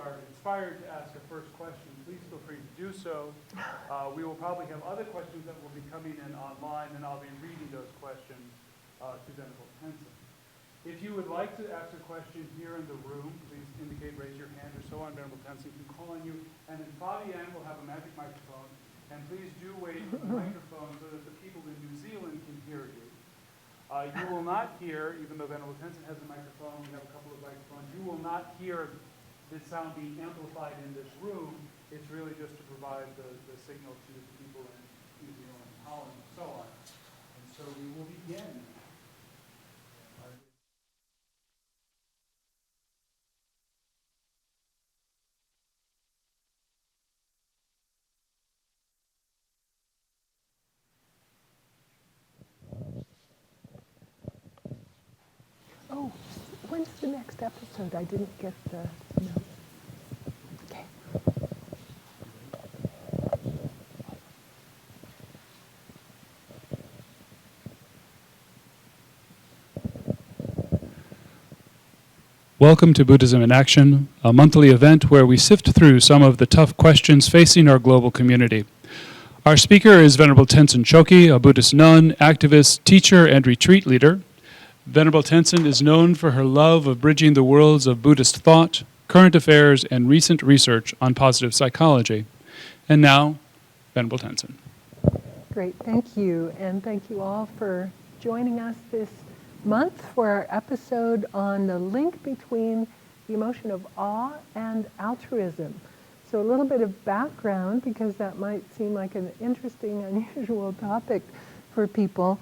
are inspired to ask a first question, please feel free to do so. We will probably have other questions that will be coming in online, and I'll be reading those questions to Venerable Tenzin. If you would like to ask a question here in the room, please indicate, raise your hand or so on. Venerable Tenzin can call on you. And then Fabienne will have a magic microphone. And please do wait for the microphone so that the people in New Zealand can hear you. You will not hear, even though Venerable Tenzin has a microphone, we have a couple of microphones, you will not hear the sound being amplified in this room. It's really just to provide the signal to the people in New Zealand, Holland, and so on. And so we will begin. Oh, when's the next episode? I didn't get the note. Okay. Welcome to Buddhism in Action, a monthly event where we sift through some of the tough questions facing our global community. Our speaker is Venerable Tenzin Choki, a Buddhist nun, activist, teacher, and retreat leader. Venerable Tenzin is known for her love of bridging the worlds of Buddhist thought, current affairs, and recent research on positive psychology. And now, Venerable Tenzin. Great, thank you. And thank you all for joining us this month for our episode on the link between the emotion of awe and altruism. So a little bit of background, because that might seem like an interesting, unusual topic for people.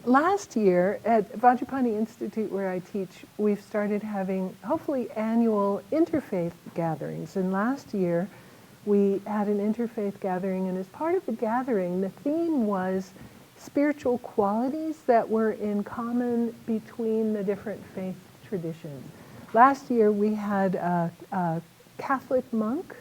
Last year at Vajrapani Institute, where I teach, we've started having hopefully annual interfaith gatherings. And last year we had an interfaith gathering, and as part of the gathering, the theme was spiritual qualities that were in common between the different faith traditions. Last year we had a Catholic monk,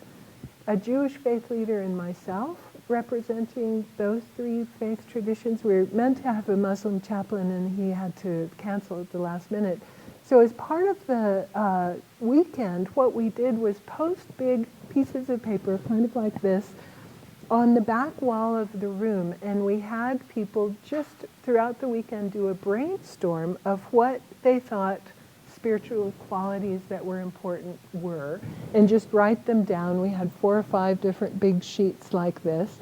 a Jewish faith leader, and myself representing those three faith traditions. We were meant to have a Muslim chaplain, and he had to cancel at the last minute. So as part of the weekend, what we did was post big pieces of paper, kind of like this, on the back wall of the room, and we had people just throughout the weekend do a brainstorm of what they thought spiritual qualities that were important were, and just write them down. We had 4 or 5 different big sheets like this.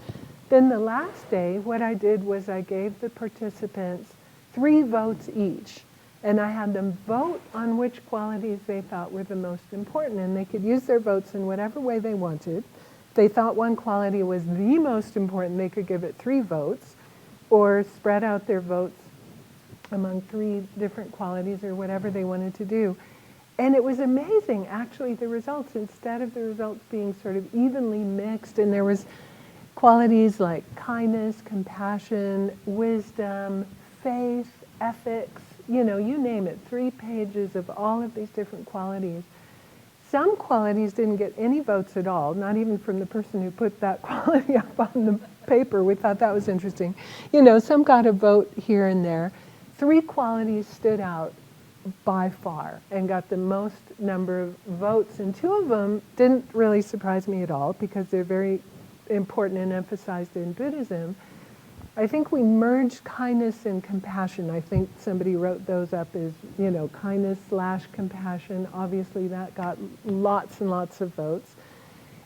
Then the last day, what I did was I gave the participants 3 votes each, and I had them vote on which qualities they thought were the most important, and they could use their votes in whatever way they wanted. If they thought one quality was the most important, they could give it 3 votes, or spread out their votes among 3 different qualities or whatever they wanted to do. And it was amazing, actually, the results. Instead of the results being sort of evenly mixed, and there was qualities like kindness, compassion, wisdom, faith, ethics, you know, you name it, 3 pages of all of these different qualities. Some qualities didn't get any votes at all, not even from the person who put that quality up on the paper. We thought that was interesting. You know, some got a vote here and there. 3 qualities stood out by far and got the most number of votes, and 2 of them didn't really surprise me at all because they're very important and emphasized in Buddhism. I think we merged kindness and compassion. I think somebody wrote those up as, you know, kindness/compassion. Obviously that got lots and lots of votes.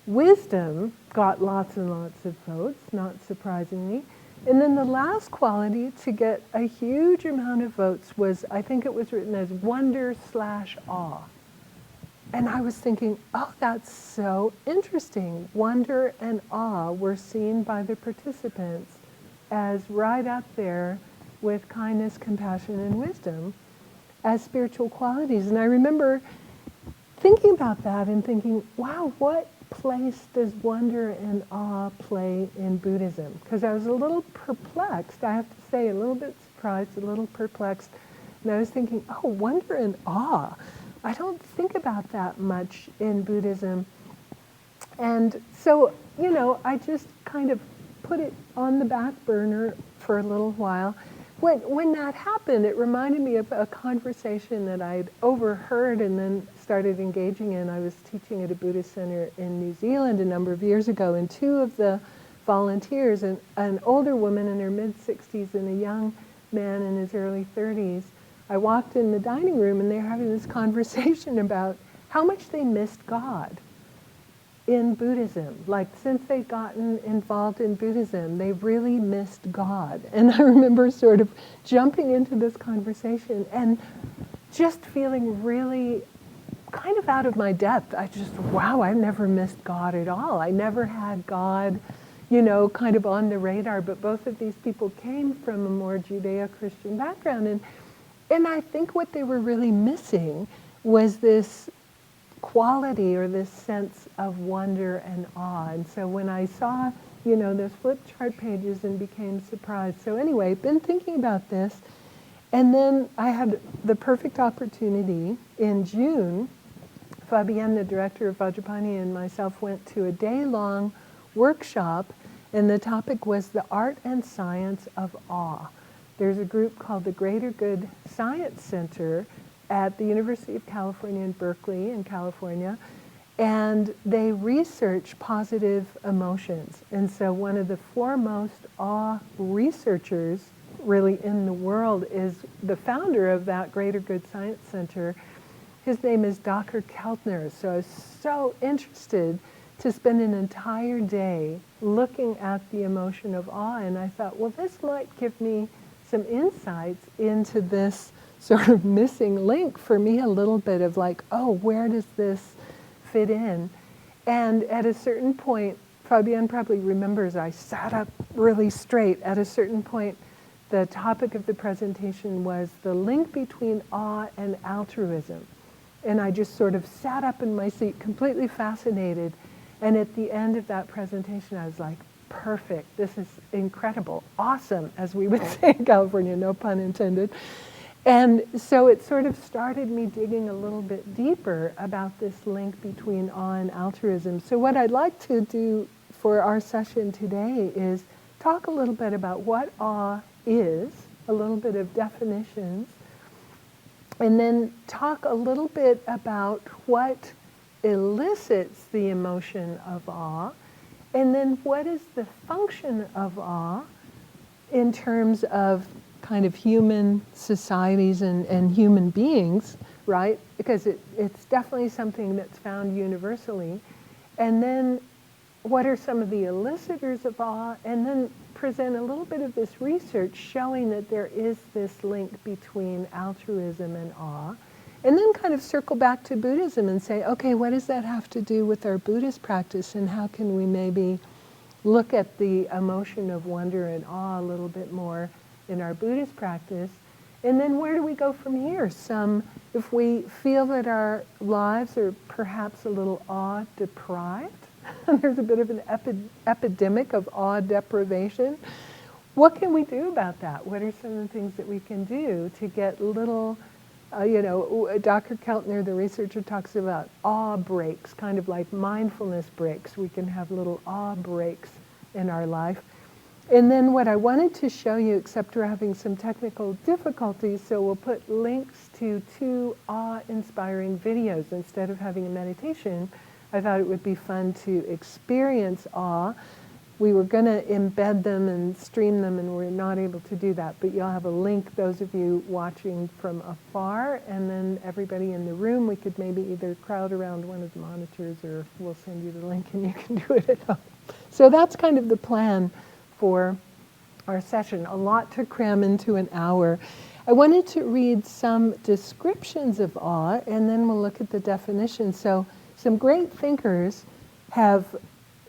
Wisdom got lots and lots of votes, not surprisingly. And then the last quality to get a huge amount of votes was, I think it was written as wonder/awe. And I was thinking, oh, that's so interesting. Wonder and awe were seen by the participants as right up there with kindness, compassion, and wisdom as spiritual qualities. And I remember thinking about that and thinking, wow, what place does wonder and awe play in Buddhism? Because I was a little perplexed, I have to say, a little bit surprised, a little perplexed. And I was thinking, oh, wonder and awe. I don't think about that much in Buddhism. And so, you know, I just kind of put it on the back burner for a little while. when that happened, it reminded me of a conversation that I'd overheard and then started engaging in. I was teaching at a Buddhist center in New Zealand a number of years ago, and two of the volunteers, an older woman in her mid-60s and a young man in his early 30s, I walked in the dining room and they were having this conversation about how much they missed God in Buddhism. Like, since they'd gotten involved in Buddhism, they really missed God. And I remember sort of jumping into this conversation and just feeling really kind of out of my depth. I just, wow, I've never missed God at all. I never had God, you know, kind of on the radar, but both of these people came from a more Judeo-Christian background. And I think what they were really missing was this quality or this sense of wonder and awe. And so when I saw, you know, those flip chart pages and became surprised. So anyway, been thinking about this. And then I had the perfect opportunity in June. Fabienne, the director of Vajrapani, and myself went to a day-long workshop, and the topic was the art and science of awe. There's a group called the Greater Good Science Center at the University of California in Berkeley in California, and they research positive emotions. And so one of the foremost awe researchers really in the world is the founder of that Greater Good Science Center. His name is Dr. Keltner. So I was so interested to spend an entire day looking at the emotion of awe, and I thought, well, this might give me some insights into this sort of missing link for me, a little bit of like, oh, where does this fit in? And at a certain point, Fabienne probably remembers, I sat up really straight. At a certain point, the topic of the presentation was the link between awe and altruism. And I just sort of sat up in my seat, completely fascinated. And at the end of that presentation, I was like, perfect, this is incredible, awesome, as we would say in California, no pun intended. And so it sort of started me digging a little bit deeper about this link between awe and altruism. So what I'd like to do for our session today is talk a little bit about what awe is, a little bit of definitions, and then talk a little bit about what elicits the emotion of awe, and then what is the function of awe in terms of kind of human societies and human beings, right? Because it's definitely something that's found universally. And then what are some of the elicitors of awe? And then present a little bit of this research showing that there is this link between altruism and awe. And then kind of circle back to Buddhism and say, okay, what does that have to do with our Buddhist practice, and how can we maybe look at the emotion of wonder and awe a little bit more in our Buddhist practice? And then where do we go from here? If we feel that our lives are perhaps a little awe deprived, there's a bit of an epidemic of awe deprivation, what can we do about that? What are some of the things that we can do to get little, Dr. Keltner, the researcher, talks about awe breaks, kind of like mindfulness breaks. We can have little awe breaks in our life. And then what I wanted to show you, except we're having some technical difficulties, so we'll put links to 2 awe-inspiring videos. Instead of having a meditation, I thought it would be fun to experience awe. We were going to embed them and stream them, and we're not able to do that. But you'll have a link, those of you watching from afar, and then everybody in the room, we could maybe either crowd around one of the monitors, or we'll send you the link and you can do it at home. So that's kind of the plan for our session. A lot to cram into an hour. I wanted to read some descriptions of awe, and then we'll look at the definition. So some great thinkers have,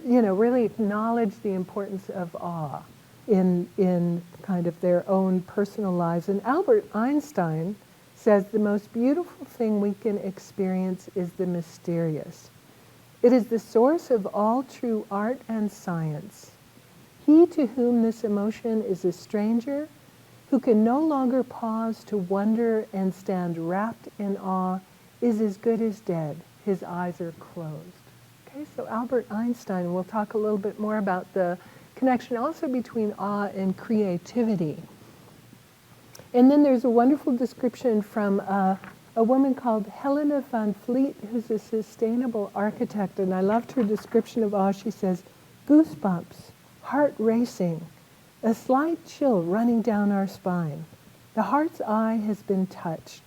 really acknowledged the importance of awe in kind of their own personal lives. And Albert Einstein says the most beautiful thing we can experience is the mysterious. It is the source of all true art and science. He to whom this emotion is a stranger, who can no longer pause to wonder and stand wrapped in awe, is as good as dead. His eyes are closed. Okay, so Albert Einstein, we'll talk a little bit more about the connection also between awe and creativity. And then there's a wonderful description from a woman called Helena van Vliet, who's a sustainable architect, and I loved her description of awe. She says, goosebumps, heart racing, a slight chill running down our spine. The heart's eye has been touched.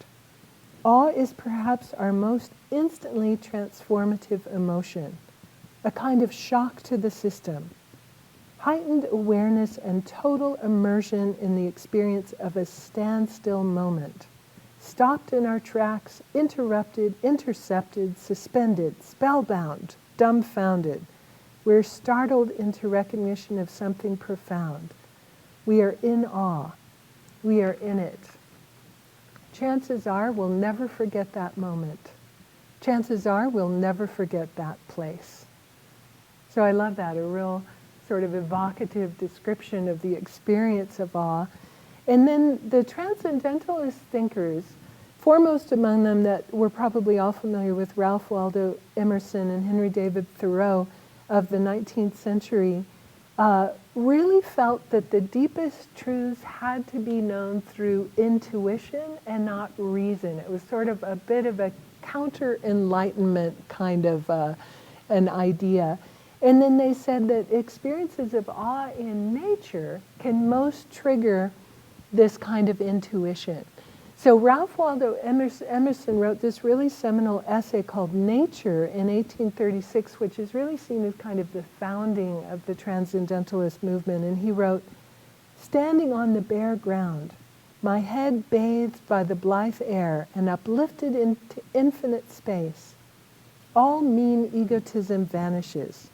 Awe is perhaps our most instantly transformative emotion, a kind of shock to the system, heightened awareness and total immersion in the experience of a standstill moment, stopped in our tracks, interrupted, intercepted, suspended, spellbound, dumbfounded. We're startled into recognition of something profound. We are in awe. We are in it. Chances are we'll never forget that moment. Chances are we'll never forget that place. So I love that, a real sort of evocative description of the experience of awe. And then the transcendentalist thinkers, foremost among them that we're probably all familiar with, Ralph Waldo Emerson and Henry David Thoreau of the 19th century, really felt that the deepest truths had to be known through intuition and not reason. It was sort of a bit of a counter-enlightenment kind of an idea. And then they said that experiences of awe in nature can most trigger this kind of intuition. So Ralph Waldo Emerson wrote this really seminal essay called Nature in 1836, which is really seen as kind of the founding of the transcendentalist movement. And he wrote, "Standing on the bare ground, my head bathed by the blithe air and uplifted into infinite space, all mean egotism vanishes.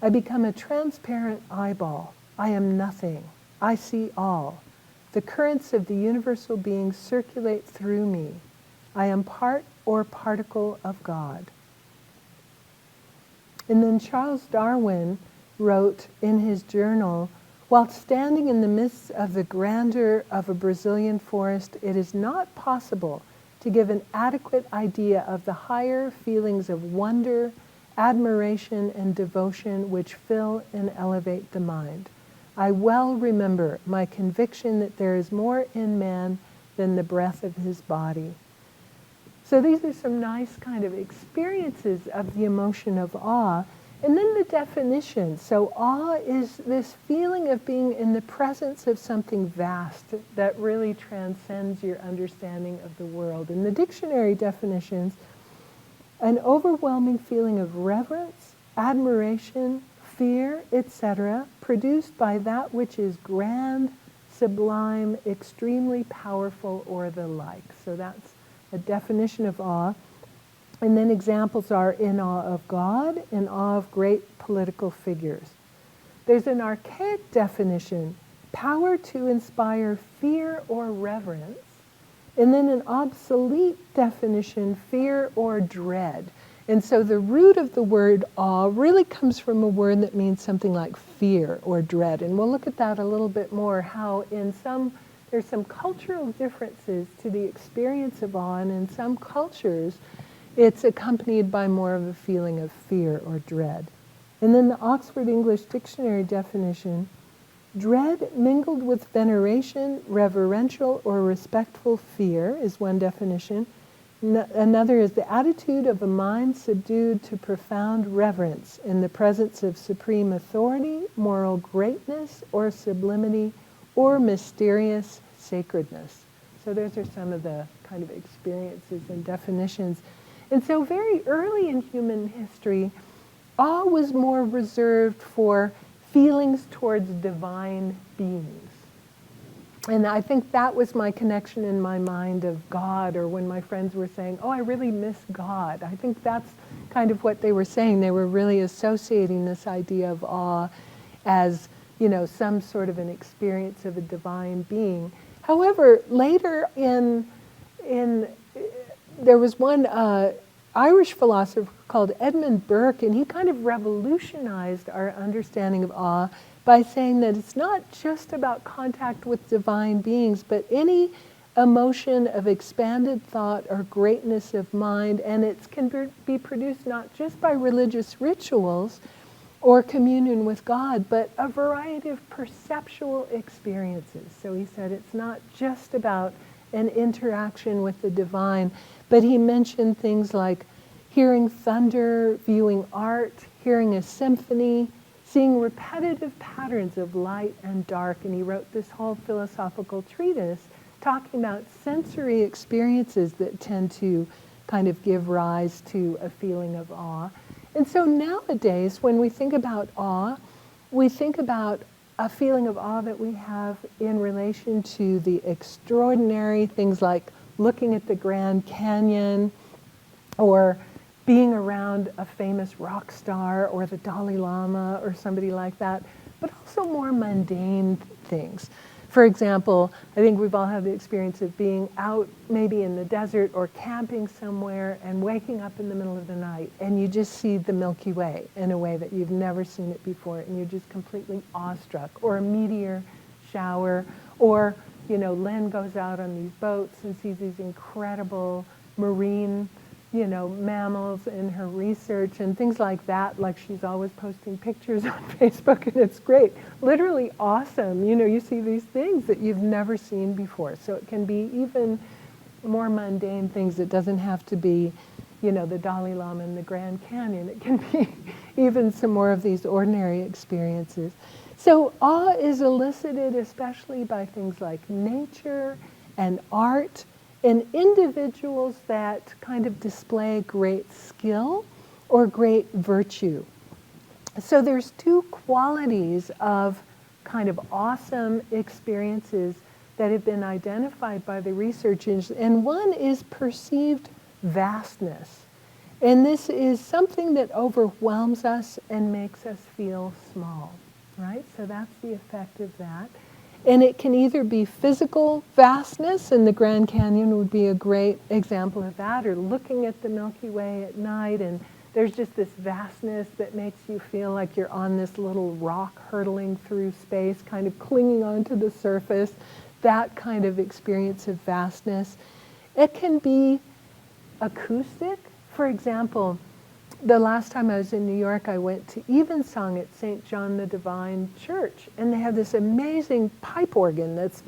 I become a transparent eyeball. I am nothing. I see all. The currents of the universal being circulate through me. I am part or particle of God." And then Charles Darwin wrote in his journal, "While standing in the midst of the grandeur of a Brazilian forest, it is not possible to give an adequate idea of the higher feelings of wonder, admiration, and devotion which fill and elevate the mind. I well remember my conviction that there is more in man than the breath of his body." So these are some nice kind of experiences of the emotion of awe. And then the definition. So awe is this feeling of being in the presence of something vast that really transcends your understanding of the world. In the dictionary definitions, an overwhelming feeling of reverence, admiration, fear, etc., produced by that which is grand, sublime, extremely powerful, or the like. So that's a definition of awe. And then examples are in awe of God, in awe of great political figures. There's an archaic definition, power to inspire fear or reverence. And then an obsolete definition, fear or dread. And so the root of the word awe really comes from a word that means something like fear or dread. And we'll look at that a little bit more, how there's some cultural differences to the experience of awe, and in some cultures it's accompanied by more of a feeling of fear or dread. And then the Oxford English Dictionary definition, dread mingled with veneration, reverential or respectful fear is one definition. Another is the attitude of a mind subdued to profound reverence in the presence of supreme authority, moral greatness, or sublimity, or mysterious sacredness. So those are some of the kind of experiences and definitions. And so very early in human history, awe was more reserved for feelings towards divine beings. And I think that was my connection in my mind of God, or when my friends were saying, "Oh, I really miss God." I think that's kind of what they were saying. They were really associating this idea of awe as, some sort of an experience of a divine being. However, later there was one Irish philosopher called Edmund Burke, and he kind of revolutionized our understanding of awe by saying that it's not just about contact with divine beings, but any emotion of expanded thought or greatness of mind, and it can be produced not just by religious rituals, or communion with God, but a variety of perceptual experiences. So he said it's not just about an interaction with the divine, but he mentioned things like hearing thunder, viewing art, hearing a symphony, seeing repetitive patterns of light and dark. And he wrote this whole philosophical treatise talking about sensory experiences that tend to kind of give rise to a feeling of awe. And so nowadays, when we think about awe, we think about a feeling of awe that we have in relation to the extraordinary, things like looking at the Grand Canyon or being around a famous rock star or the Dalai Lama or somebody like that, but also more mundane things. For example, I think we've all had the experience of being out maybe in the desert or camping somewhere and waking up in the middle of the night and you just see the Milky Way in a way that you've never seen it before and you're just completely awestruck. Or a meteor shower, or, Lynn goes out on these boats and sees these incredible marine mammals in her research and things like that, like she's always posting pictures on Facebook, and it's great. Literally awesome. You see these things that you've never seen before. So it can be even more mundane things. It doesn't have to be, the Dalai Lama and the Grand Canyon. It can be even some more of these ordinary experiences. So awe is elicited especially by things like nature and art, and individuals that kind of display great skill or great virtue. So there's two qualities of kind of awesome experiences that have been identified by the researchers, and one is perceived vastness. And this is something that overwhelms us and makes us feel small, right? So that's the effect of that. And it can either be physical vastness, and the Grand Canyon would be a great example of that, or looking at the Milky Way at night, and there's just this vastness that makes you feel like you're on this little rock hurtling through space, kind of clinging onto the surface, that kind of experience of vastness. It can be acoustic. For example, the last time I was in New York, I went to Evensong at St. John the Divine Church, and they have this amazing pipe organ that's,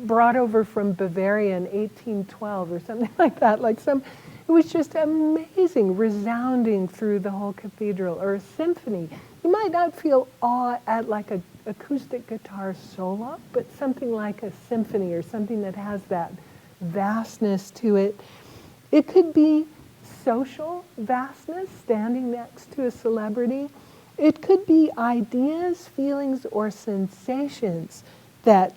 brought over from Bavaria in 1812 or something like that. It was just amazing, resounding through the whole cathedral. Or a symphony. You might not feel awe at like an acoustic guitar solo, but something like a symphony or something that has that vastness to it. It could be social vastness, standing next to a celebrity. It could be ideas, feelings, or sensations that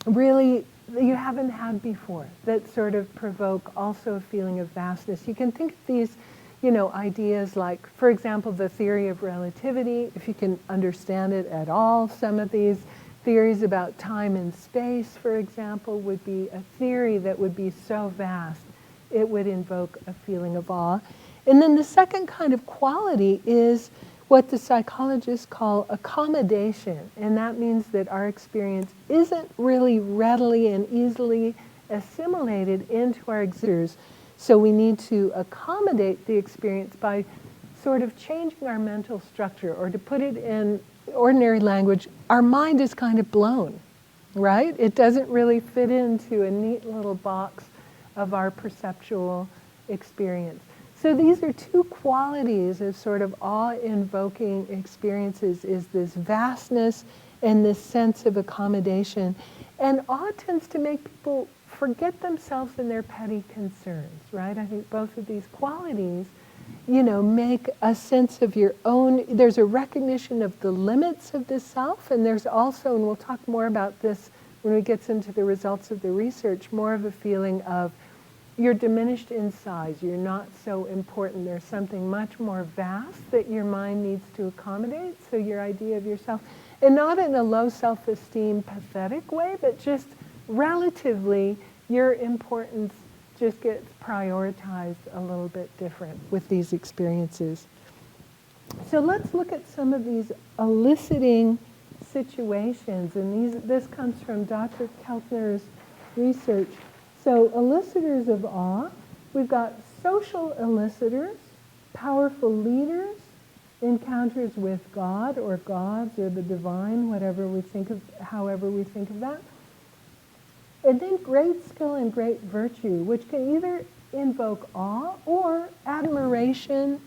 really you haven't had before, that sort of provoke also a feeling of vastness. You can think of these, ideas like, for example, the theory of relativity, if you can understand it at all. Some of these theories about time and space, for example, would be a theory that would be so vast it would invoke a feeling of awe. And then the second kind of quality is what the psychologists call accommodation. And that means that our experience isn't really readily and easily assimilated into our existence. So we need to accommodate the experience by sort of changing our mental structure, or to put it in ordinary language, our mind is kind of blown, right? It doesn't really fit into a neat little box of our perceptual experience. So these are two qualities of sort of awe-invoking experiences, is this vastness and this sense of accommodation. And awe tends to make people forget themselves and their petty concerns, right? I think both of these qualities, make a sense of your own. There's a recognition of the limits of the self, and there's also, and we'll talk more about this when we get into the results of the research, more of a feeling of you're diminished in size, you're not so important, there's something much more vast that your mind needs to accommodate, so your idea of yourself, and not in a low self-esteem, pathetic way, but just relatively, your importance just gets prioritized a little bit different with these experiences. So let's look at some of these eliciting situations, and this comes from Dr. Keltner's research. So elicitors of awe, we've got social elicitors, powerful leaders, encounters with God or gods or the divine, however we think of that. And then great skill and great virtue, which can either invoke awe or admiration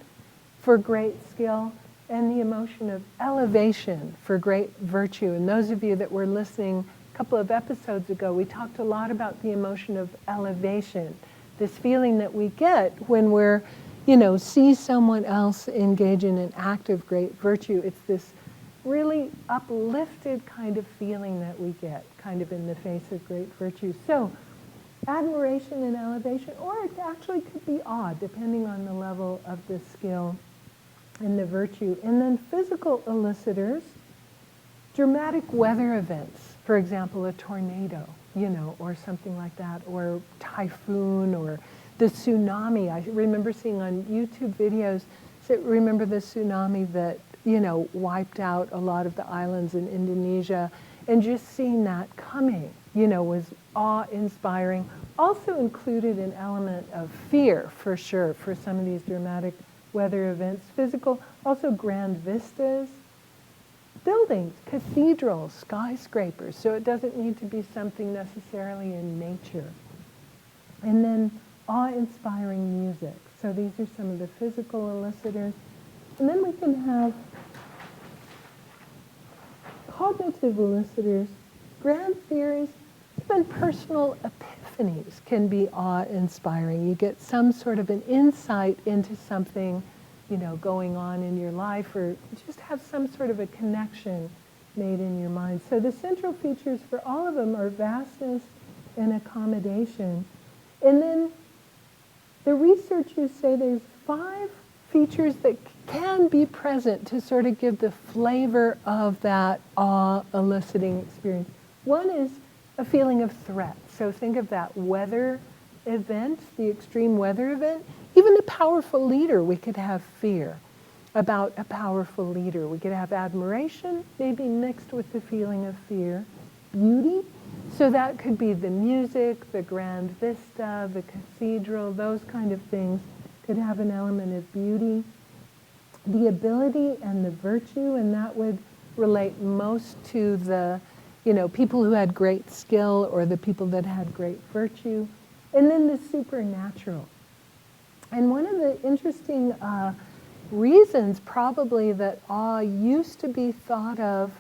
for great skill, and the emotion of elevation for great virtue. And those of you that were listening a couple of episodes ago, we talked a lot about the emotion of elevation, this feeling that we get when we're, see someone else engage in an act of great virtue. It's this really uplifted kind of feeling that we get, kind of in the face of great virtue. So, admiration and elevation, or it actually could be awe, depending on the level of the skill and the virtue. And then physical elicitors, dramatic weather events, for example, a tornado, or something like that, or typhoon, or the tsunami. I remember seeing on YouTube videos, remember the tsunami that, wiped out a lot of the islands in Indonesia, and just seeing that coming, was awe-inspiring. Also included an element of fear, for sure, for some of these dramatic weather events. Physical, also grand vistas, buildings, cathedrals, skyscrapers, so it doesn't need to be something necessarily in nature. And then awe-inspiring music. So these are some of the physical elicitors. And then we can have cognitive elicitors, grand theories, even personal epiphanies can be awe-inspiring. You get some sort of an insight into something, going on in your life, or just have some sort of a connection made in your mind. So the central features for all of them are vastness and accommodation. And then the researchers say there's 5 features that can be present to sort of give the flavor of that awe-eliciting experience. One is a feeling of threat. So think of that weather event, the extreme weather event. Even a powerful leader, we could have fear about a powerful leader. We could have admiration, maybe mixed with the feeling of fear. Beauty, so that could be the music, the grand vista, the cathedral, those kind of things could have an element of beauty. The ability and the virtue, and that would relate most to the, people who had great skill or the people that had great virtue. And then the supernatural. And one of the interesting reasons probably that awe used to be thought of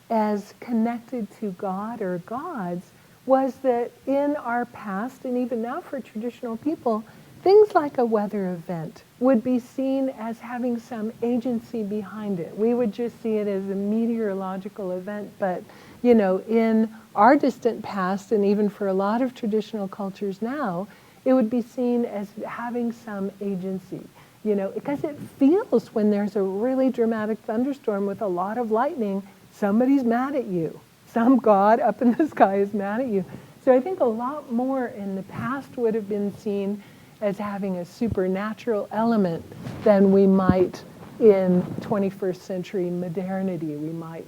as connected to God or gods was that in our past, and even now for traditional people, things like a weather event would be seen as having some agency behind it. We would just see it as a meteorological event, but in our distant past, and even for a lot of traditional cultures now, it would be seen as having some agency, because it feels when there's a really dramatic thunderstorm with a lot of lightning, somebody's mad at you. Some god up in the sky is mad at you. So I think a lot more in the past would have been seen as having a supernatural element than we might in 21st century modernity. We might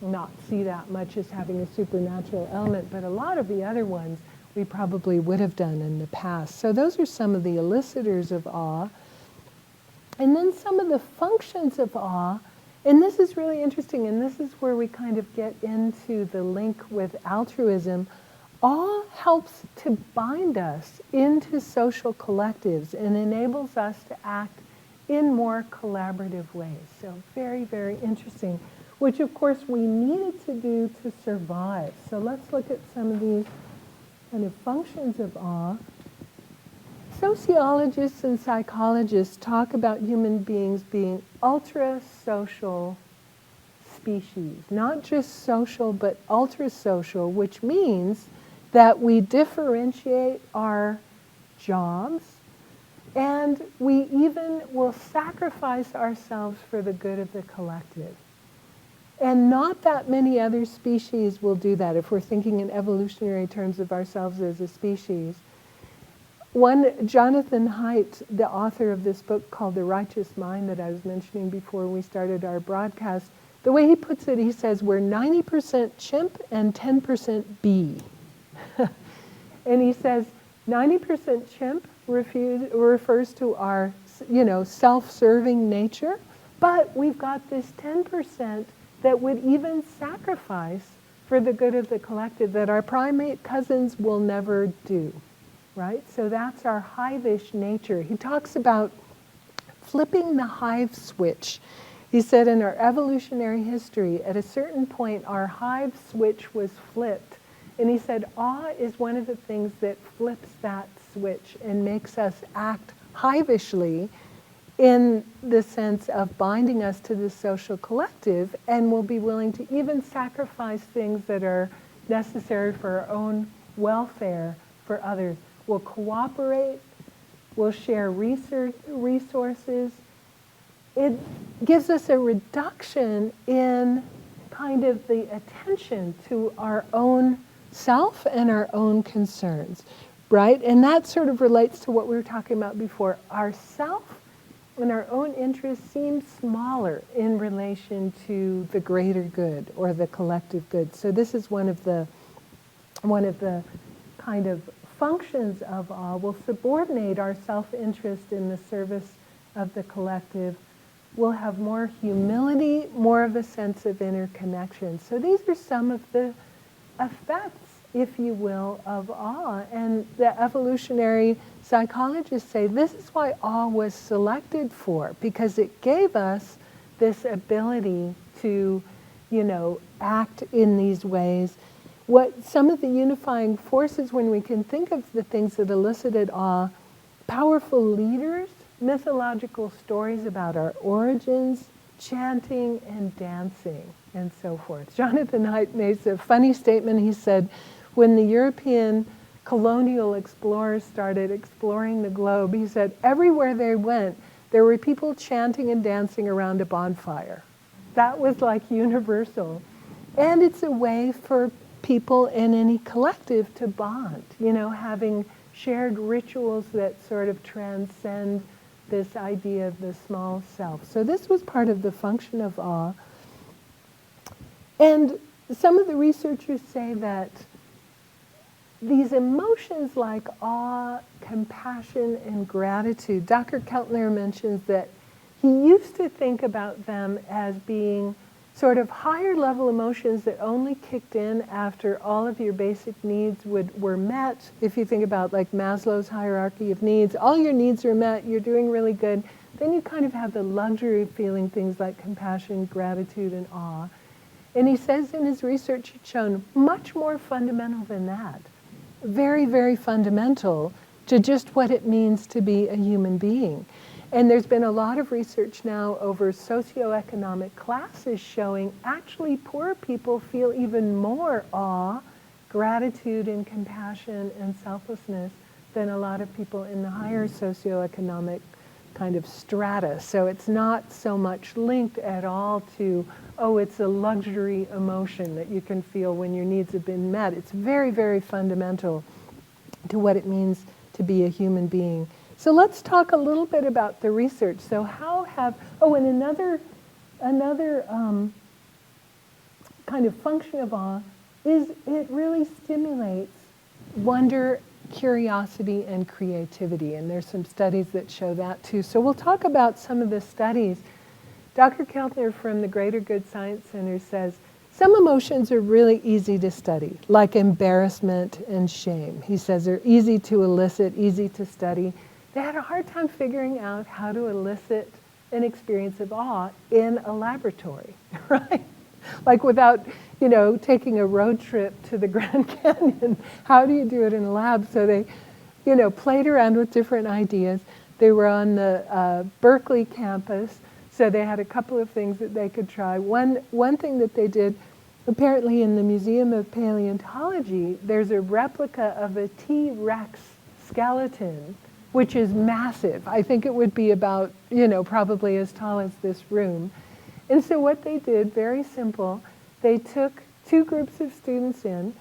not see that much as having a supernatural element, but a lot of the other ones we probably would have done in the past. So those are some of the elicitors of awe. And then some of the functions of awe, and this is really interesting, and this is where we kind of get into the link with altruism. Awe helps to bind us into social collectives and enables us to act in more collaborative ways. So very, very interesting, which of course we needed to do to survive. So let's look at some of these kind of functions of awe. Sociologists and psychologists talk about human beings being ultra-social species. Not just social, but ultra-social, which means that we differentiate our jobs, and we even will sacrifice ourselves for the good of the collective. And not that many other species will do that if we're thinking in evolutionary terms of ourselves as a species. Jonathan Haidt, the author of this book called The Righteous Mind that I was mentioning before we started our broadcast, the way he puts it, he says, we're 90% chimp and 10% bee. And he says 90% chimp refers to our, self-serving nature, But we've got this 10% that would even sacrifice for the good of the collective that our primate cousins will never do, right? So that's our hivish nature. He talks about flipping the hive switch. He said in our evolutionary history, at a certain point, our hive switch was flipped. And he said, awe is one of the things that flips that switch and makes us act hivishly in the sense of binding us to the social collective, and will be willing to even sacrifice things that are necessary for our own welfare for others. We'll cooperate, we'll share resources. It gives us a reduction in kind of the attention to our own self and our own concerns, right? And that sort of relates to what we were talking about before. Our self and our own interests seem smaller in relation to the greater good or the collective good. So this is one of the kind of functions of awe. We'll subordinate our self-interest in the service of the collective. We'll have more humility, more of a sense of interconnection. So these are some of the effects, if you will, of awe. And the evolutionary psychologists say this is why awe was selected for, because it gave us this ability to, act in these ways. What some of the unifying forces, when we can think of the things that elicited awe, powerful leaders, mythological stories about our origins, chanting and dancing, and so forth. Jonathan Haidt makes a funny statement. He said, when the European colonial explorers started exploring the globe, he said, everywhere they went, there were people chanting and dancing around a bonfire. That was like universal. And it's a way for people in any collective to bond, having shared rituals that sort of transcend this idea of the small self. So this was part of the function of awe. And some of the researchers say that these emotions like awe, compassion, and gratitude, Dr. Keltner mentions that he used to think about them as being sort of higher level emotions that only kicked in after all of your basic needs were met. If you think about like Maslow's hierarchy of needs, all your needs are met, you're doing really good, then you kind of have the luxury of feeling things like compassion, gratitude, and awe. And he says in his research it's shown much more fundamental than that. Very, very fundamental to just what it means to be a human being. And there's been a lot of research now over socioeconomic classes showing actually poor people feel even more awe, gratitude, and compassion and selflessness than a lot of people in the higher socioeconomic kind of strata. So it's not so much linked at all to, it's a luxury emotion that you can feel when your needs have been met. It's very, very fundamental to what it means to be a human being. So let's talk a little bit about the research. So and another kind of function of awe is it really stimulates wonder, curiosity, and creativity. And there's some studies that show that too. So we'll talk about some of the studies. Dr. Keltner from the Greater Good Science Center says, some emotions are really easy to study, like embarrassment and shame. He says they're easy to elicit, easy to study. They had a hard time figuring out how to elicit an experience of awe in a laboratory, right? Like without, taking a road trip to the Grand Canyon. How do you do it in a lab? So they, played around with different ideas. They were on the Berkeley campus, so they had a couple of things that they could try. One thing that they did, apparently in the Museum of Paleontology, there's a replica of a T-Rex skeleton, which is massive. I think it would be about, probably as tall as this room. And so what they did, very simple, they took two groups of students in.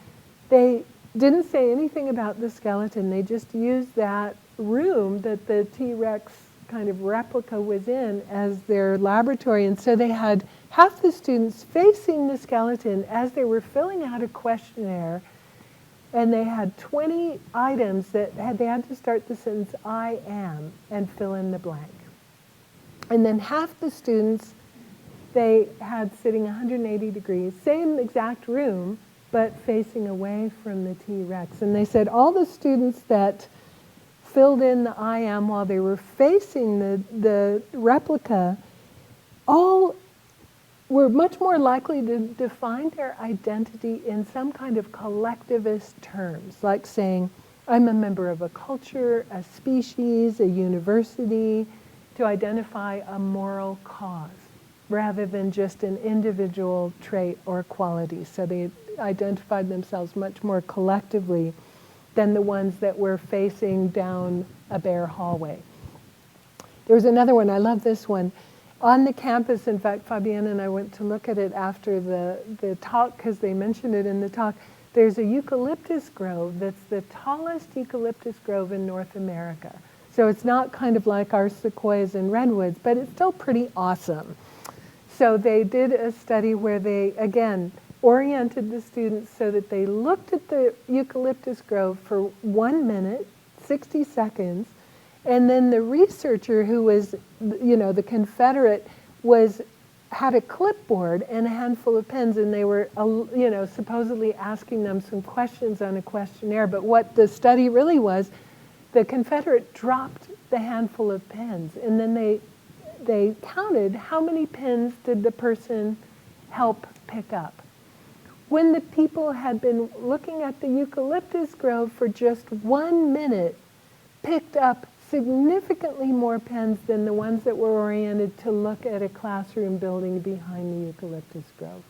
They didn't say anything about the skeleton. They just used that room that the T-Rex kind of replica was in as their laboratory. And so they had half the students facing the skeleton as they were filling out a questionnaire. And they had 20 items that they had to start the sentence, I am, and fill in the blank. And then half the students they had sitting 180 degrees, same exact room, but facing away from the T-Rex. And they said all the students that filled in the I am while they were facing the replica, all were much more likely to define their identity in some kind of collectivist terms, like saying, I'm a member of a culture, a species, a university, to identify a moral cause, rather than just an individual trait or quality. So they identified themselves much more collectively than the ones that were facing down a bare hallway. There was another one, I love this one. On the campus, in fact, Fabienne and I went to look at it after the talk because they mentioned it in the talk. There's a eucalyptus grove that's the tallest eucalyptus grove in North America. So it's not kind of like our sequoias and redwoods, but it's still pretty awesome. So they did a study where they, again, oriented the students so that they looked at the eucalyptus grove for 1 minute, 60 seconds, and then the researcher who was, the Confederate, had a clipboard and a handful of pens, and they were, supposedly asking them some questions on a questionnaire. But what the study really was, the Confederate dropped the handful of pens, and then they counted how many pens did the person help pick up. When the people had been looking at the eucalyptus grove for just 1 minute, picked up significantly more pens than the ones that were oriented to look at a classroom building behind the eucalyptus grove.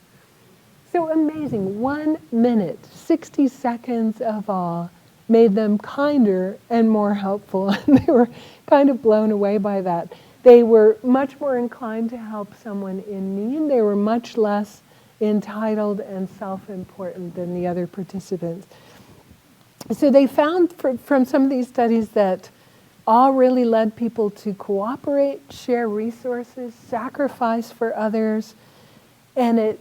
So amazing, 1 minute, 60 seconds of awe made them kinder and more helpful. And they were kind of blown away by that. They were much more inclined to help someone in need. They were much less entitled and self-important than the other participants. So they found from some of these studies that awe really led people to cooperate, share resources, sacrifice for others, and it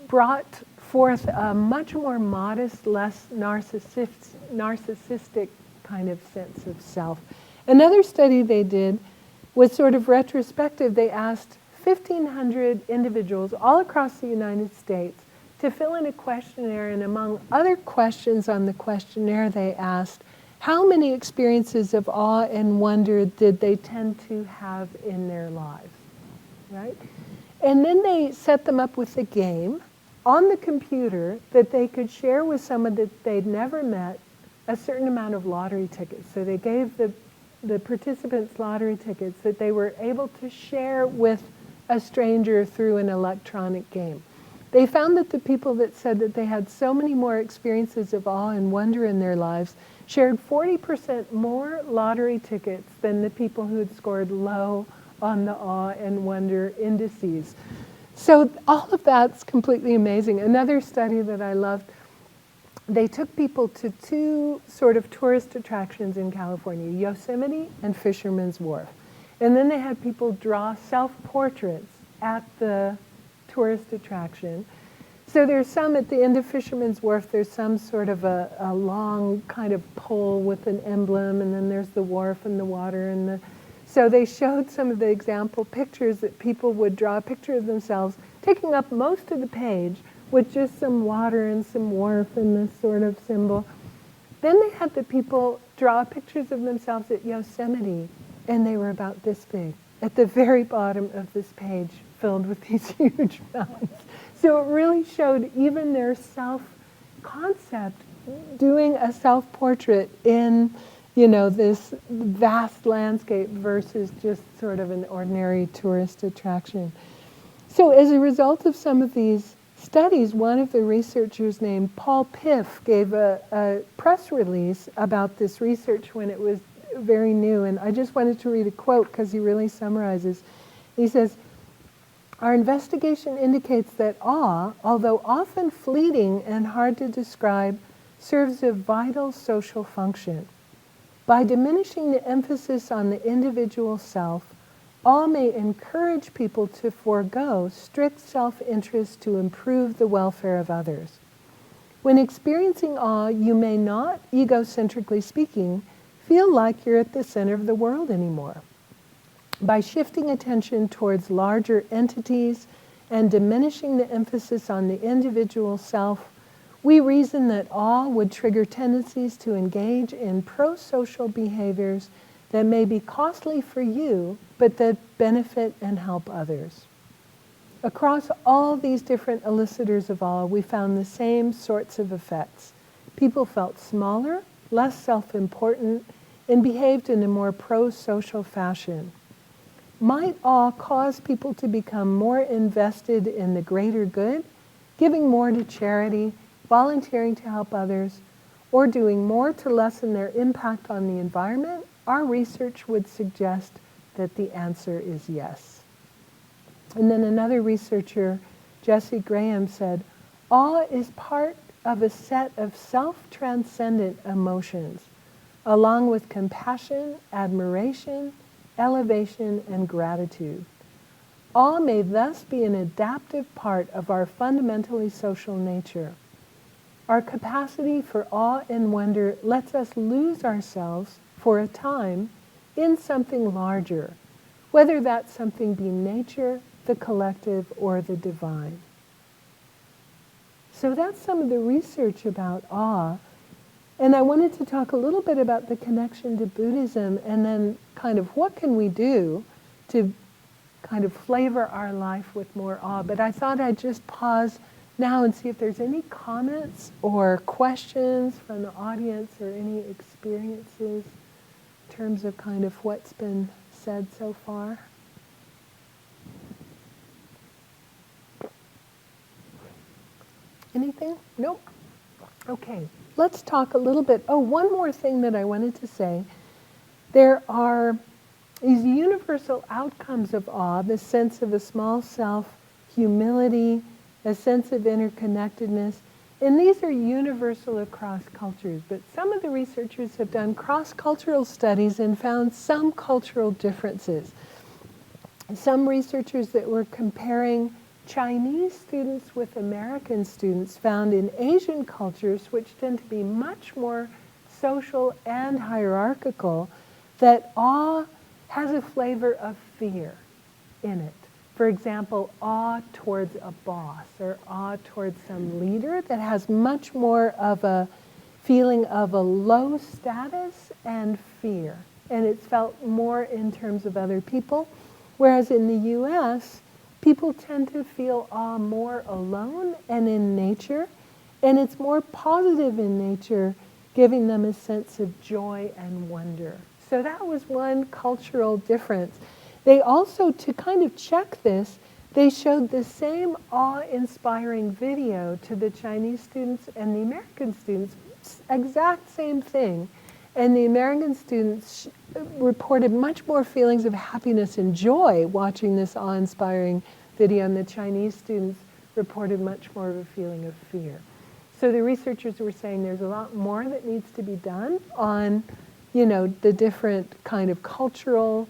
brought forth a much more modest, less narcissistic kind of sense of self. Another study they did was sort of retrospective. They asked 1,500 individuals all across the United States to fill in a questionnaire, and among other questions on the questionnaire they asked, how many experiences of awe and wonder did they tend to have in their lives, right? And then they set them up with a game on the computer that they could share with someone that they'd never met, a certain amount of lottery tickets. So they gave the participants lottery tickets that they were able to share with a stranger through an electronic game. They found that the people that said that they had so many more experiences of awe and wonder in their lives shared 40% more lottery tickets than the people who had scored low on the awe and wonder indices. So all of that's completely amazing. Another study that I loved, they took people to two sort of tourist attractions in California, Yosemite and Fisherman's Wharf. And then they had people draw self-portraits at the tourist attraction. So there's some at the end of Fisherman's Wharf, there's some sort of a long kind of pole with an emblem, and then there's the wharf and the water and the... So they showed some of the example pictures that people would draw a picture of themselves, taking up most of the page with just some water and some wharf and this sort of symbol. Then they had the people draw pictures of themselves at Yosemite, and they were about this big, at the very bottom of this page, filled with these huge mountains. So it really showed even their self-concept, doing a self-portrait in, this vast landscape versus just sort of an ordinary tourist attraction. So as a result of some of these studies, one of the researchers named Paul Piff gave a press release about this research when it was very new. And I just wanted to read a quote because he really summarizes. He says, "Our investigation indicates that awe, although often fleeting and hard to describe, serves a vital social function. By diminishing the emphasis on the individual self, awe may encourage people to forego strict self-interest to improve the welfare of others. When experiencing awe, you may not, egocentrically speaking, feel like you're at the center of the world anymore. By shifting attention towards larger entities and diminishing the emphasis on the individual self, we reason that awe would trigger tendencies to engage in pro-social behaviors that may be costly for you, but that benefit and help others. Across all these different elicitors of awe, we found the same sorts of effects. People felt smaller, less self-important, and behaved in a more pro-social fashion. Might awe cause people to become more invested in the greater good, giving more to charity, volunteering to help others, or doing more to lessen their impact on the environment? Our research would suggest that the answer is yes. And then another researcher, Jesse Graham, said, awe is part of a set of self-transcendent emotions, along with compassion, admiration, elevation, and gratitude. Awe may thus be an adaptive part of our fundamentally social nature. Our capacity for awe and wonder lets us lose ourselves for a time in something larger, whether that something be nature, the collective, or the divine. So that's some of the research about awe. And I wanted to talk a little bit about the connection to Buddhism, and then kind of what can we do to kind of flavor our life with more awe. But I thought I'd just pause now and see if there's any comments or questions from the audience or any experiences in terms of kind of what's been said so far. Anything? Nope. Okay, let's talk a little bit. Oh, one more thing that I wanted to say. There are these universal outcomes of awe, the sense of a small self, humility, a sense of interconnectedness, and these are universal across cultures. But some of the researchers have done cross-cultural studies and found some cultural differences. Some researchers that were comparing Chinese students with American students found in Asian cultures, which tend to be much more social and hierarchical, that awe has a flavor of fear in it. For example, awe towards a boss or awe towards some leader that has much more of a feeling of a low status and fear. And it's felt more in terms of other people. Whereas in the US, people tend to feel awe more alone and in nature, and it's more positive in nature, giving them a sense of joy and wonder. So that was one cultural difference. They also, to kind of check this, they showed the same awe-inspiring video to the Chinese students and the American students, exact same thing. And the American students reported much more feelings of happiness and joy watching this awe-inspiring video, and the Chinese students reported much more of a feeling of fear. So the researchers were saying there's a lot more that needs to be done on, the different kind of cultural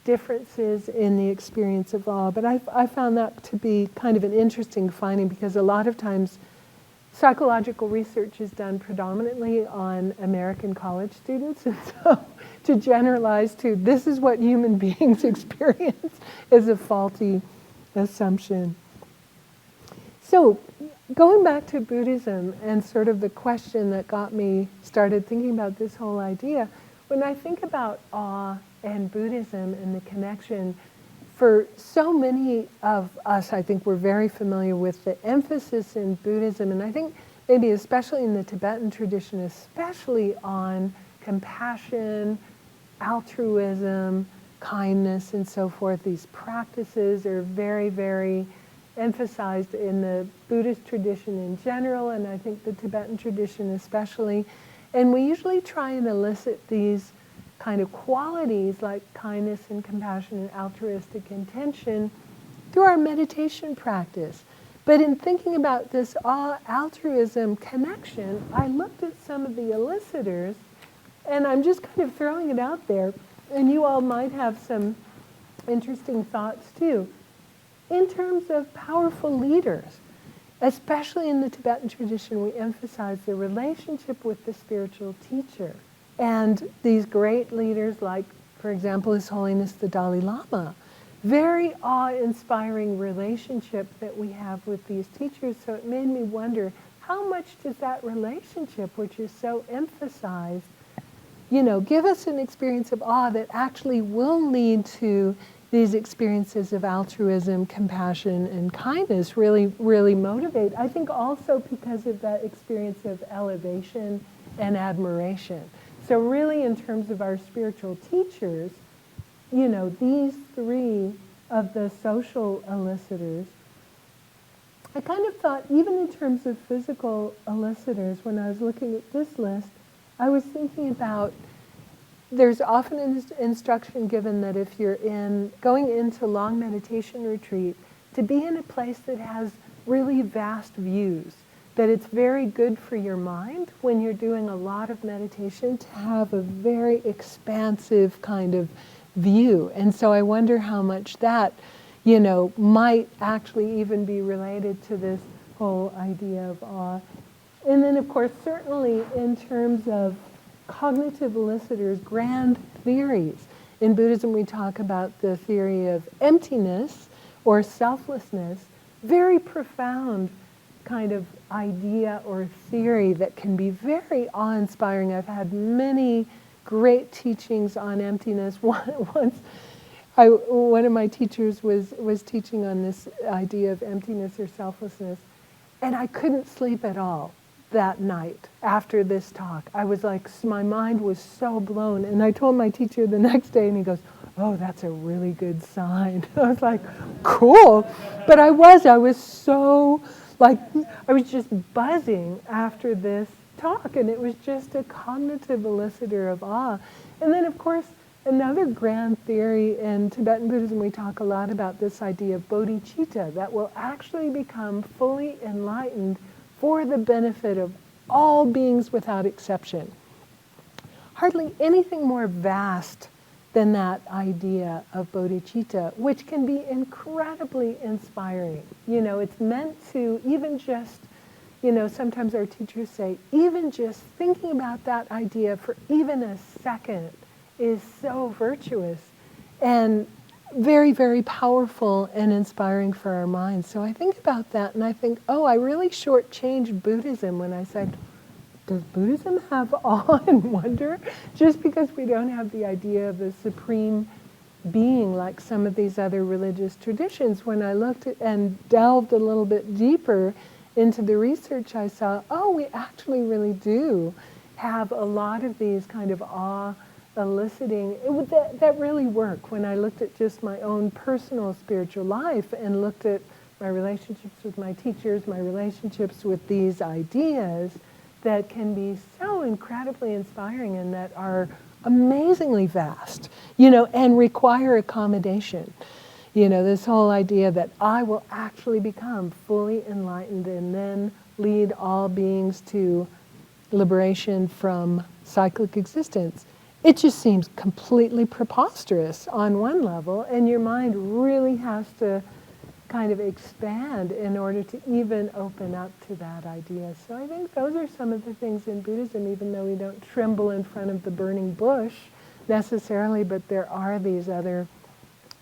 differences in the experience of awe. But I found that to be kind of an interesting finding, because a lot of times psychological research is done predominantly on American college students, and so to generalize to this is what human beings experience is a faulty assumption. So going back to Buddhism and sort of the question that got me started thinking about this whole idea, when I think about awe and Buddhism and the connection, for so many of us, I think we're very familiar with the emphasis in Buddhism, and I think maybe especially in the Tibetan tradition, especially on compassion, altruism, kindness, and so forth. These practices are very, very emphasized in the Buddhist tradition in general, and I think the Tibetan tradition especially. And we usually try and elicit these kind of qualities like kindness and compassion and altruistic intention through our meditation practice. But in thinking about this altruism connection, I looked at some of the elicitors, and I'm just kind of throwing it out there, and you all might have some interesting thoughts too. In terms of powerful leaders, especially in the Tibetan tradition, we emphasize the relationship with the spiritual teacher. And these great leaders like for example, His Holiness the Dalai Lama. Very awe-inspiring relationship that we have with these teachers. So it made me wonder, how much does that relationship, which is so emphasized, give us an experience of awe that actually will lead to these experiences of altruism, compassion, and kindness really, really motivate. I think also because of that experience of elevation and admiration. So really in terms of our spiritual teachers, these three of the social elicitors, I kind of thought, even in terms of physical elicitors, when I was looking at this list, I was thinking about, there's often an instruction given that if you're going into long meditation retreat, to be in a place that has really vast views, that it's very good for your mind when you're doing a lot of meditation to have a very expansive kind of view. And so I wonder how much that, might actually even be related to this whole idea of awe. And then, of course, certainly in terms of cognitive elicitors, grand theories. In Buddhism, we talk about the theory of emptiness or selflessness, very profound kind of idea or theory that can be very awe-inspiring. I've had many great teachings on emptiness. Once, one of my teachers was teaching on this idea of emptiness or selflessness, and I couldn't sleep at all that night after this talk. I was like, my mind was so blown, and I told my teacher the next day, and he goes, "Oh, that's a really good sign." I was like, cool. But I was so, I was just buzzing after this talk, and it was just a cognitive elicitor of awe. And then, of course, another grand theory in Tibetan Buddhism, we talk a lot about this idea of bodhicitta, that will actually become fully enlightened for the benefit of all beings without exception. Hardly anything more vast than that idea of bodhicitta, which can be incredibly inspiring. It's meant to even just, sometimes our teachers say, even just thinking about that idea for even a second is so virtuous and very, very powerful and inspiring for our minds. So I think about that and I think, I really shortchanged Buddhism when I said, does Buddhism have awe and wonder? Just because we don't have the idea of a supreme being like some of these other religious traditions. When I looked at and delved a little bit deeper into the research, I saw, we actually really do have a lot of these kind of awe eliciting, that really work. When I looked at just my own personal spiritual life and looked at my relationships with my teachers, my relationships with these ideas that can be so incredibly inspiring and that are amazingly vast, and require accommodation. This whole idea that I will actually become fully enlightened and then lead all beings to liberation from cyclic existence. It just seems completely preposterous on one level, and your mind really has to kind of expand in order to even open up to that idea. So I think those are some of the things in Buddhism, even though we don't tremble in front of the burning bush necessarily, but there are these other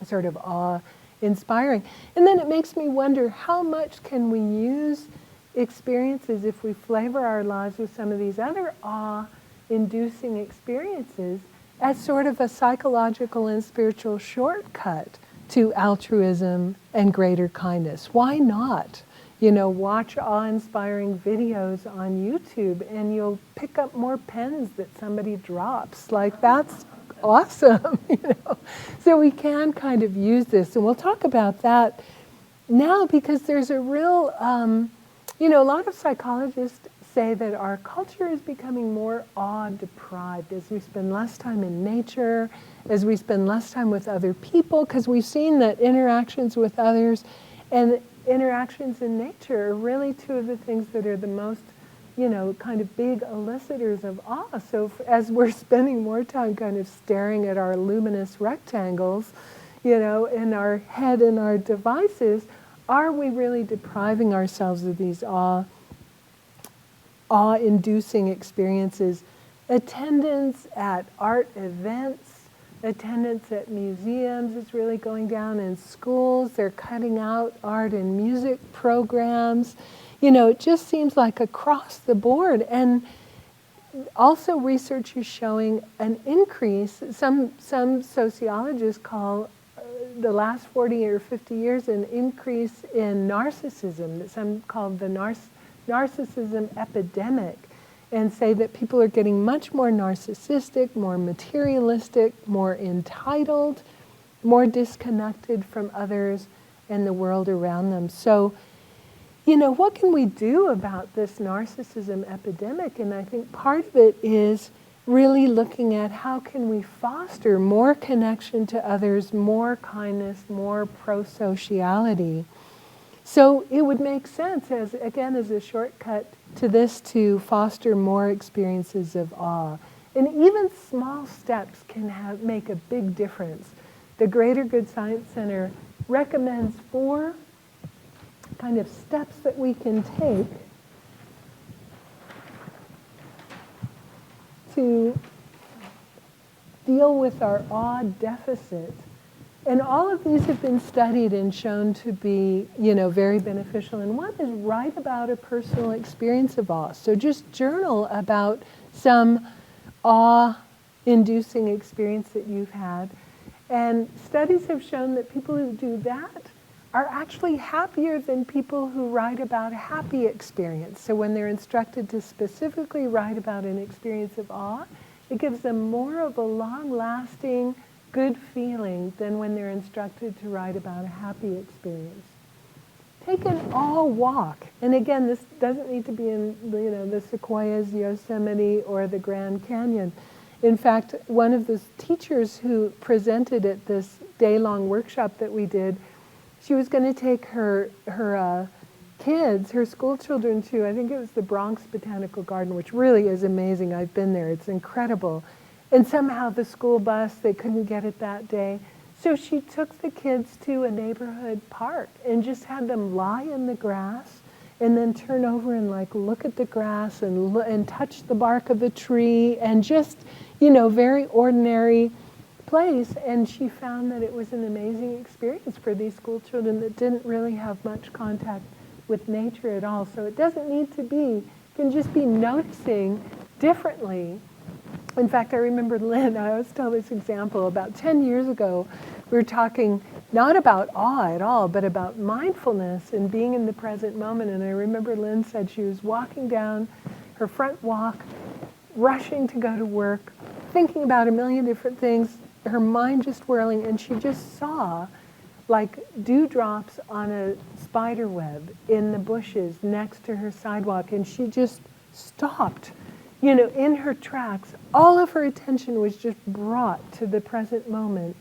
sort of awe-inspiring. And then it makes me wonder, how much can we use experiences if we flavor our lives with some of these other awe-inducing experiences as sort of a psychological and spiritual shortcut to altruism and greater kindness. Why not? Watch awe-inspiring videos on YouTube and you'll pick up more pens that somebody drops. That's awesome, So we can kind of use this, and we'll talk about that now because there's a real, a lot of psychologists say that our culture is becoming more awe-deprived as we spend less time in nature, as we spend less time with other people, because we've seen that interactions with others and interactions in nature are really two of the things that are the most, kind of big elicitors of awe. So as we're spending more time kind of staring at our luminous rectangles, in our head and our devices, are we really depriving ourselves of these awe-inducing experiences? Attendance at art events, Attendance at museums is really going down. In schools, they're cutting out art and music programs. You know, it just seems like across the board. And also research is showing an increase. Some sociologists call the last 40 or 50 years an increase in narcissism, that some call the narcissism epidemic, and say that people are getting much more narcissistic, more materialistic, more entitled, more disconnected from others and the world around them. So, you know, what can we do about this narcissism epidemic? And I think part of it is really looking at how can we foster more connection to others, more kindness, more pro-sociality. So it would make sense, as again, as a shortcut to this, to foster more experiences of awe. And even small steps can make a big difference. The Greater Good Science Center recommends 4 kind of steps that we can take to deal with our awe deficit. And all of these have been studied and shown to be, you know, very beneficial. And one is write about a personal experience of awe. So just journal about some awe-inducing experience that you've had. And studies have shown that people who do that are actually happier than people who write about a happy experience. So when they're instructed to specifically write about an experience of awe, it gives them more of a long-lasting good feeling than when they're instructed to write about a happy experience. Take an awe walk. And again, this doesn't need to be in, you know, the Sequoias, Yosemite, or the Grand Canyon. In fact, one of the teachers who presented at this day-long workshop that we did, she was going to take her kids, her school children, to, I think it was the Bronx Botanical Garden, which really is amazing. I've been there. It's incredible. And somehow the school bus, they couldn't get it that day. So she took the kids to a neighborhood park and just had them lie in the grass and then turn over and like look at the grass and touch the bark of a tree and just, you know, very ordinary place. And she found that it was an amazing experience for these school children that didn't really have much contact with nature at all. So it doesn't need to be, it can just be noticing differently. In fact, I remember Lynn, I always tell this example, about 10 years ago, we were talking not about awe at all, but about mindfulness and being in the present moment. And I remember Lynn said she was walking down her front walk, rushing to go to work, thinking about a million different things, her mind just whirling, and she just saw like dewdrops on a spider web in the bushes next to her sidewalk, and she just stopped, you know, in her tracks. All of her attention was just brought to the present moment.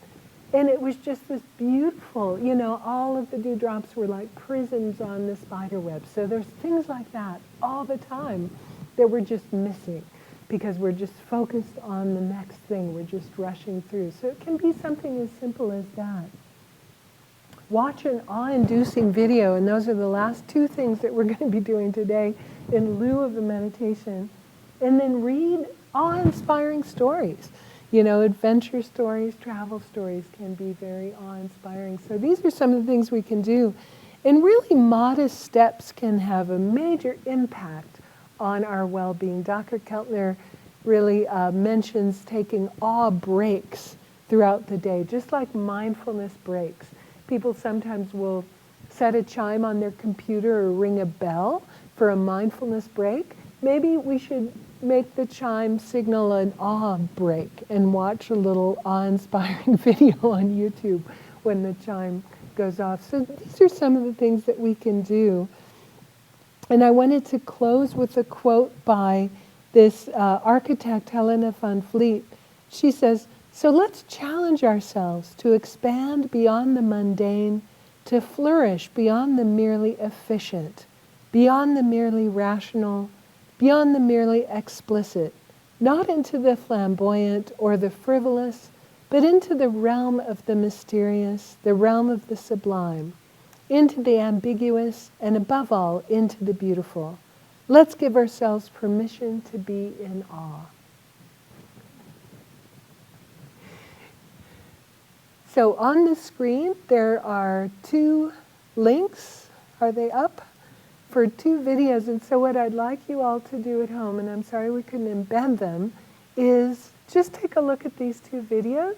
And it was just this beautiful, you know, all of the dewdrops were like prisms on the spider web. So there's things like that all the time that we're just missing because we're just focused on the next thing. We're just rushing through. So it can be something as simple as that. Watch an awe-inducing video, and those are the last 2 things that we're going to be doing today in lieu of the meditation. And then read awe-inspiring stories. You know, adventure stories, travel stories can be very awe-inspiring. So these are some of the things we can do. And really modest steps can have a major impact on our well-being. Dr. Keltner really mentions taking awe breaks throughout the day, just like mindfulness breaks. People sometimes will set a chime on their computer or ring a bell for a mindfulness break. Maybe we should make the chime signal an awe break and watch a little awe-inspiring video on YouTube when the chime goes off. So these are some of the things that we can do. And I wanted to close with a quote by this architect, Helena van Vliet. She says, "So let's challenge ourselves to expand beyond the mundane, to flourish beyond the merely efficient, beyond the merely rational, beyond the merely explicit, not into the flamboyant or the frivolous, but into the realm of the mysterious, the realm of the sublime, into the ambiguous, and above all, into the beautiful. Let's give ourselves permission to be in awe." So on the screen, there are 2 links. Are they up? For 2 videos. And so what I'd like you all to do at home, and I'm sorry we couldn't embed them, is just take a look at these 2 videos.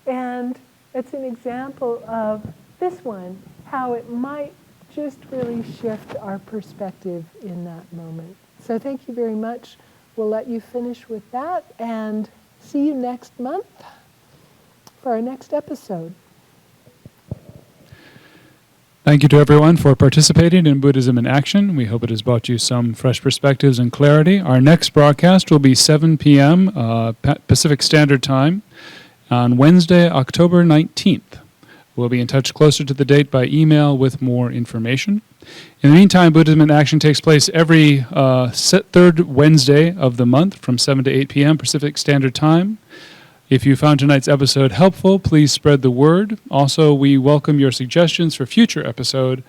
And it's an example of this one, how it might just really shift our perspective in that moment. So thank you very much. We'll let you finish with that and see you next month for our next episode. Thank you to everyone for participating in Buddhism in Action. We hope it has brought you some fresh perspectives and clarity. Our next broadcast will be 7 p.m. Pacific Standard Time on Wednesday, October 19th. We'll be in touch closer to the date by email with more information. In the meantime, Buddhism in Action takes place every 3rd Wednesday of the month from 7 to 8 p.m. Pacific Standard Time. If you found tonight's episode helpful, please spread the word. Also, we welcome your suggestions for future episode